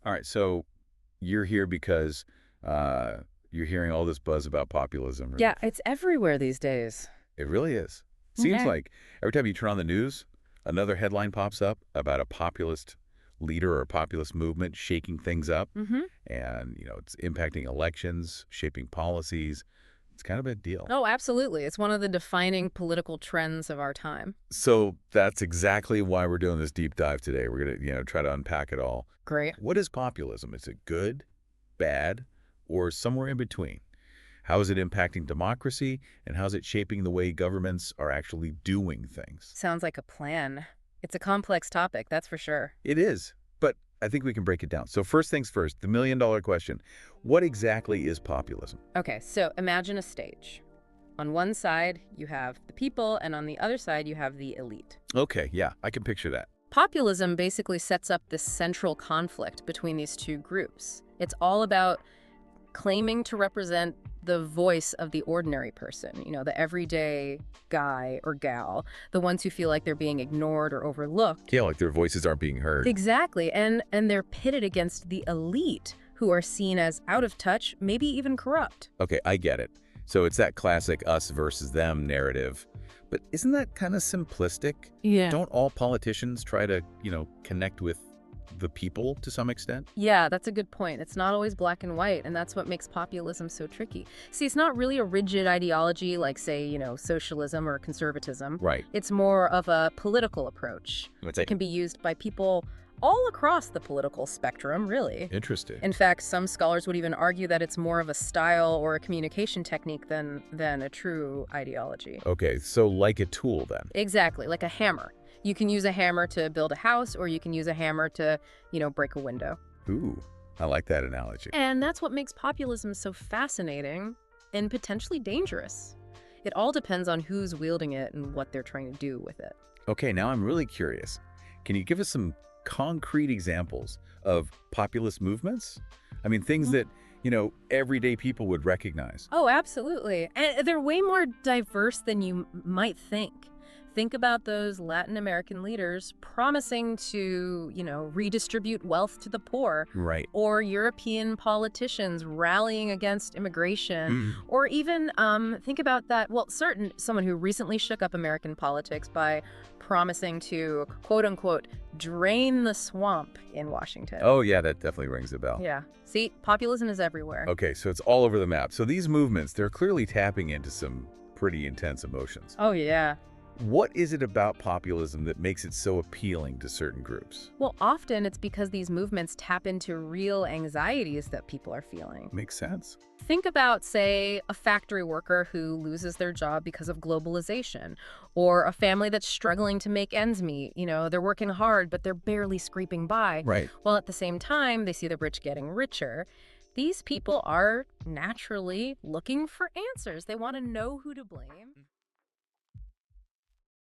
All right, so you're here because uh, you're hearing all this buzz about populism. Yeah, it's everywhere these days. It really is. Seems Okay. like every time you turn on the news, another headline pops up about a populist leader or a populist movement shaking things up, Mm-hmm. and it's impacting elections, shaping policies. It's kind of a big deal. Oh, absolutely. It's one of the defining political trends of our time. So that's exactly why we're doing this deep dive today. We're gonna, try to unpack it all. Great. What is populism? Is it good, bad, or somewhere in between? How is it impacting democracy, and how is it shaping the way governments are actually doing things? Sounds like a plan. It's a complex topic, that's for sure. It is, but I think we can break it down. So first things first, the million-dollar question. What exactly is populism? Okay, so imagine a stage. On one side, you have the people, and on the other side, you have the elite. Okay, yeah, I can picture that. Populism basically sets up this central conflict between these two groups. It's all about claiming to represent the voice of the ordinary person, the everyday guy or gal, the ones who feel like they're being ignored or overlooked. Yeah, like their voices aren't being heard. Exactly. And they're pitted against the elite who are seen as out of touch, maybe even corrupt. Okay, I get it. So it's that classic us versus them narrative. But isn't that kind of simplistic? Yeah. Don't all politicians try to, connect with the people to some extent? Yeah, that's a good point. It's not always black and white, and that's what makes populism so tricky. See, it's not really a rigid ideology like, say, socialism or conservatism. Right. It's more of a political approach. Let's It say can be used by people all across the political spectrum, really. interesting. In fact, some scholars would even argue that it's more of a style or a communication technique than a true ideology. Okay, so like a tool then. Exactly, like a hammer. You can use a hammer to build a house, or you can use a hammer to, break a window. Ooh, I like that analogy. And that's what makes populism so fascinating and potentially dangerous. It all depends on who's wielding it and what they're trying to do with it. Okay, now I'm really curious. Can you give us some concrete examples of populist movements? I mean, things that, everyday people would recognize. Oh, absolutely. And they're way more diverse than you might think. Think about those Latin American leaders promising to, redistribute wealth to the poor, Right. or European politicians rallying against immigration, or even think about that. Well, someone who recently shook up American politics by promising to, quote unquote, drain the swamp in Washington. Oh, yeah, that definitely rings a bell. Yeah. See, populism is everywhere. Okay, so it's all over the map. So these movements, they're clearly tapping into some pretty intense emotions. Oh, yeah. What is it about populism that makes it so appealing to certain groups? Well, often it's because these movements tap into real anxieties that people are feeling. Makes sense. Think about, say, a factory worker who loses their job because of globalization, or a family that's struggling to make ends meet. They're working hard, but they're barely scraping by. Right. While at the same time, they see the rich getting richer. These people are naturally looking for answers. They want to know who to blame.